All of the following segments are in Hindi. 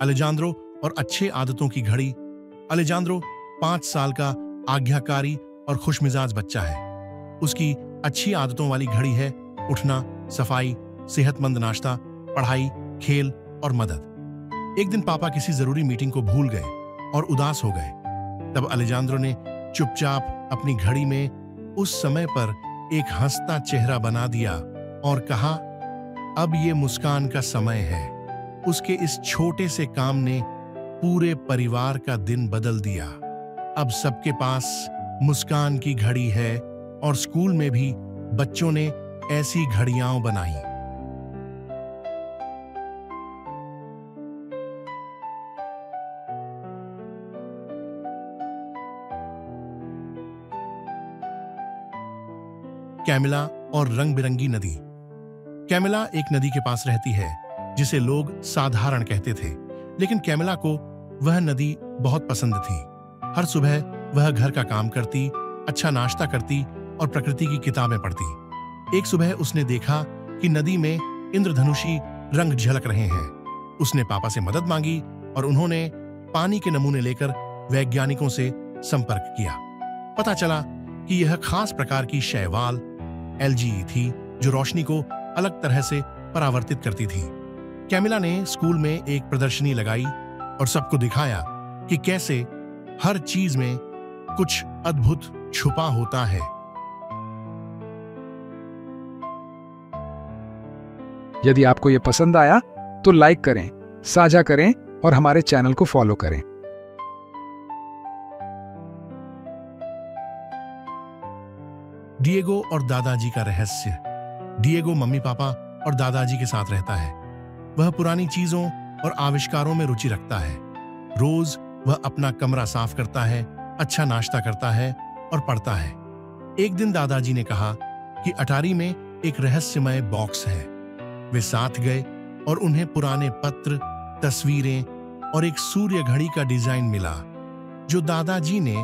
अलेजांद्रो और अच्छे आदतों की घड़ी। अलेजांद्रो 5 साल का आज्ञाकारी और खुशमिजाज बच्चा है। उसकी अच्छी आदतों वाली घड़ी है उठना, सफाई, सेहतमंद नाश्ता, पढ़ाई, खेल और मदद। एक दिन पापा किसी जरूरी मीटिंग को भूल गए और उदास हो गए। तब अलेजांद्रो ने चुपचाप अपनी घड़ी में उस समय पर एक हंसता चेहरा बना दिया और कहा, अब ये मुस्कान का समय है। उसके इस छोटे से काम ने पूरे परिवार का दिन बदल दिया। अब सबके पास मुस्कान की घड़ी है और स्कूल में भी बच्चों ने ऐसी घड़ियां बनाई। कैमिला और रंग बिरंगी नदी। कैमिला एक नदी के पास रहती है जिसे लोग साधारण कहते थे, लेकिन कैमिला को वह नदी बहुत पसंद थी। हर सुबह वह घर का काम करती, अच्छा नाश्ता करती और प्रकृति की किताबें पढ़ती। एक सुबह उसने देखा कि नदी में इंद्रधनुषी रंग झलक रहे हैं। उसने पापा से मदद मांगी और उन्होंने पानी के नमूने लेकर वैज्ञानिकों से संपर्क किया। पता चला कि यह खास प्रकार की शैवाल एलजी थी जो रोशनी को अलग तरह से परावर्तित करती थी। कैमिला ने स्कूल में एक प्रदर्शनी लगाई और सबको दिखाया कि कैसे हर चीज में कुछ अद्भुत छुपा होता है। यदि आपको ये पसंद आया तो लाइक करें, साझा करें और हमारे चैनल को फॉलो करें। डिएगो और दादाजी का रहस्य। डिएगो मम्मी पापा और दादाजी के साथ रहता है। वह पुरानी चीजों और आविष्कारों में रुचि रखता है। रोज वह अपना कमरा साफ करता है, अच्छा नाश्ता करता है और पढ़ता है। एक दिन दादाजी ने कहा कि अटारी में एक रहस्यमय बॉक्स है। वे साथ गए और उन्हें पुराने पत्र, तस्वीरें और एक सूर्य घड़ी का डिजाइन मिला जो दादाजी ने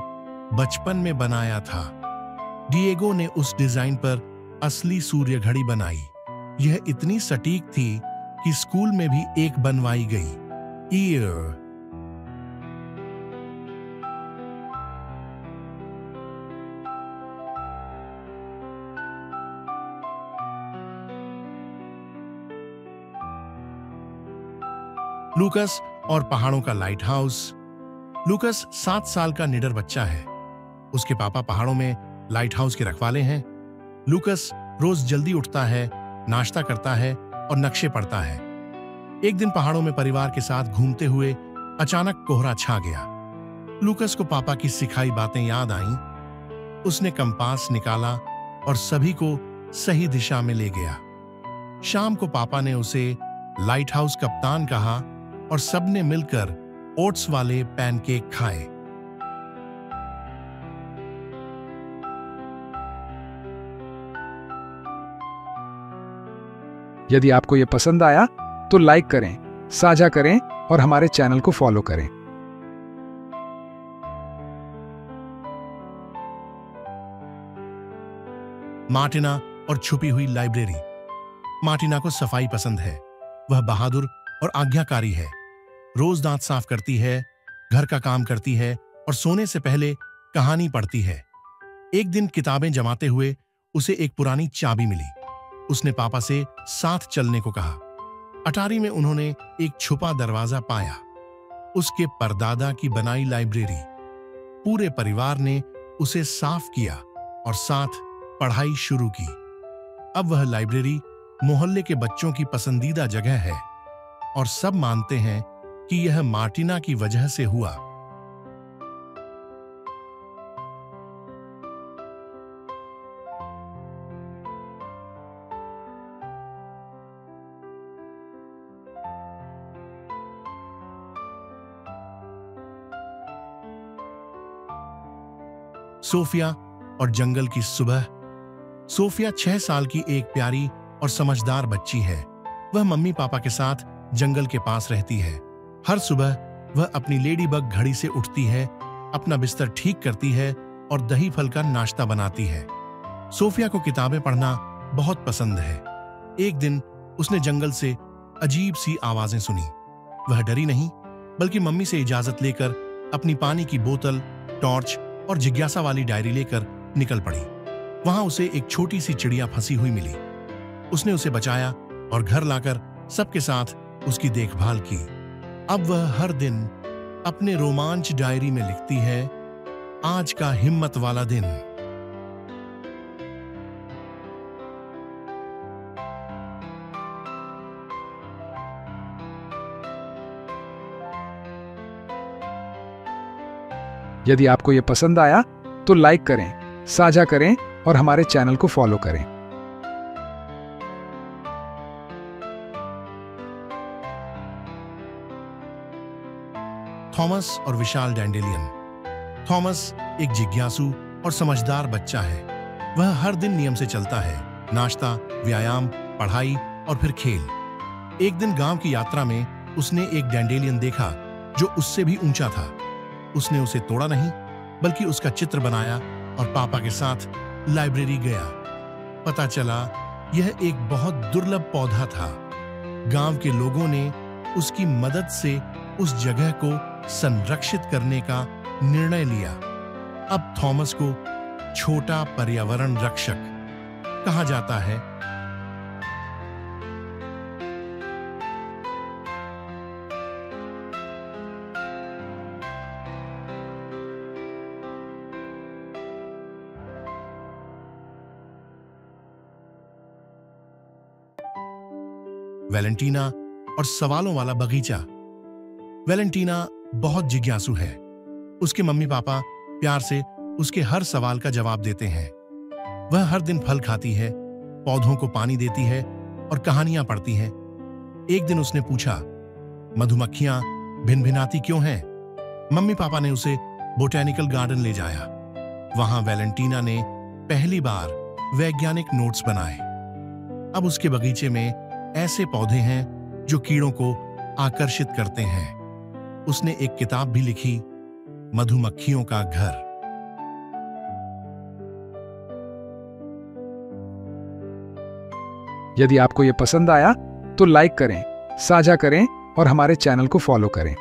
बचपन में बनाया था। डिएगो ने उस डिजाइन पर असली सूर्य घड़ी बनाई। यह इतनी सटीक थी कि स्कूल में भी एक बनवाई गई। ईयर। लूकस और पहाड़ों का लाइट हाउस। लूकस 7 साल का निडर बच्चा है। उसके पापा पहाड़ों में लाइट हाउस के रखवाले हैं। लूकस रोज जल्दी उठता है, नाश्ता करता है और नक्शे पढ़ता है। एक दिन पहाड़ों में परिवार के साथ घूमते हुए अचानक कोहरा छा गया। लूकस को पापा की सिखाई बातें याद आईं। उसने कंपास निकाला और सभी को सही दिशा में ले गया। शाम को पापा ने उसे लाइट हाउस कप्तान कहा और सबने मिलकर ओट्स वाले पैनकेक खाए। यदि आपको ये पसंद आया तो लाइक करें, साझा करें और हमारे चैनल को फॉलो करें। मार्टिना और छुपी हुई लाइब्रेरी। मार्टिना को सफाई पसंद है। वह बहादुर और आज्ञाकारी है। रोज दांत साफ करती है, घर का काम करती है और सोने से पहले कहानी पढ़ती है। एक दिन किताबें जमाते हुए उसे एक पुरानी चाबी मिली। उसने पापा से साथ चलने को कहा। अटारी में उन्होंने एक छुपा दरवाजा पाया, उसके परदादा की बनाई लाइब्रेरी। पूरे परिवार ने उसे साफ किया और साथ पढ़ाई शुरू की। अब वह लाइब्रेरी मोहल्ले के बच्चों की पसंदीदा जगह है और सब मानते हैं कि यह मार्टिना की वजह से हुआ। सोफिया और जंगल की सुबह। सोफिया 6 साल की एक प्यारी और समझदार बच्ची है। वह मम्मी पापा के साथ जंगल के पास रहती है। हर सुबह वह अपनी लेडीबग घड़ी से उठती है, अपना बिस्तर ठीक करती है और दही फल का नाश्ता बनाती है। सोफिया को किताबें पढ़ना बहुत पसंद है। एक दिन उसने जंगल से अजीब सी आवाजें सुनी। वह डरी नहीं, बल्कि मम्मी से इजाजत लेकर अपनी पानी की बोतल, टॉर्च और जिज्ञासा वाली डायरी लेकर निकल पड़ी। वहां उसे एक छोटी सी चिड़िया फंसी हुई मिली। उसने उसे बचाया और घर लाकर सबके साथ उसकी देखभाल की। अब वह हर दिन अपने रोमांच डायरी में लिखती है, आज का हिम्मत वाला दिन। यदि आपको ये पसंद आया तो लाइक करें, साझा करें और हमारे चैनल को फॉलो करें। थॉमस और विशाल डैंडेलियन। थॉमस एक जिज्ञासु और समझदार बच्चा है। वह हर दिन नियम से चलता है, नाश्ता, व्यायाम, पढ़ाई और फिर खेल। एक दिन गांव की यात्रा में उसने एक डैंडेलियन देखा जो उससे भी ऊंचा था। उसने उसे तोड़ा नहीं, बल्कि उसका चित्र बनाया और पापा के साथ लाइब्रेरी गया। पता चला यह एक बहुत दुर्लभ पौधा था। गांव के लोगों ने उसकी मदद से उस जगह को संरक्षित करने का निर्णय लिया। अब थॉमस को छोटा पर्यावरण रक्षक कहा जाता है। वैलेंटीना और सवालों वाला बगीचा। वैलेंटीना बहुत जिज्ञासु है। उसके मम्मी पापा प्यार से उसके हर सवाल का जवाब देते हैं। वह हर दिन फल खाती है, पौधों को पानी देती है और कहानियां पढ़ती है। एक दिन उसने पूछा, मधुमक्खियां भिनभिनाती क्यों हैं? मम्मी पापा ने उसे बोटेनिकल गार्डन ले जाया। वहां वैलेंटीना ने पहली बार वैज्ञानिक नोट्स बनाए। अब उसके बगीचे में ऐसे पौधे हैं जो कीड़ों को आकर्षित करते हैं। उसने एक किताब भी लिखी, मधुमक्खियों का घर। यदि आपको ये पसंद आया तो लाइक करें, साझा करें और हमारे चैनल को फॉलो करें।